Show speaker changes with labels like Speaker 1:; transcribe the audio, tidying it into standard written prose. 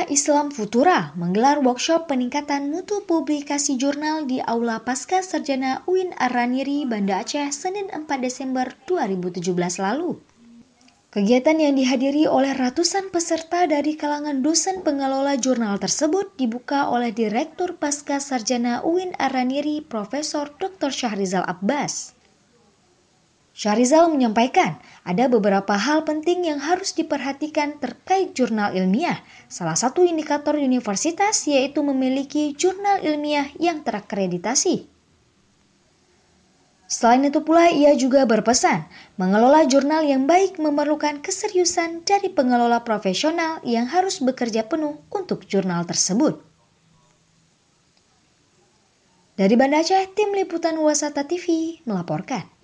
Speaker 1: Sekolah Islam Futura menggelar workshop peningkatan mutu publikasi jurnal di Aula Pasca Sarjana UIN Ar-Raniri, Banda Aceh, Senin 4 Desember 2017 lalu. Kegiatan yang dihadiri oleh ratusan peserta dari kalangan dosen pengelola jurnal tersebut dibuka oleh Direktur Pasca Sarjana UIN Ar-Raniri, Profesor Dr. Syahrizal Abbas. Syahrizal menyampaikan ada beberapa hal penting yang harus diperhatikan terkait jurnal ilmiah. Salah satu indikator universitas yaitu memiliki jurnal ilmiah yang terakreditasi. Selain itu pula ia juga berpesan, mengelola jurnal yang baik memerlukan keseriusan dari pengelola profesional yang harus bekerja penuh untuk jurnal tersebut. Dari Banda Aceh, Tim Liputan Wasata TV melaporkan.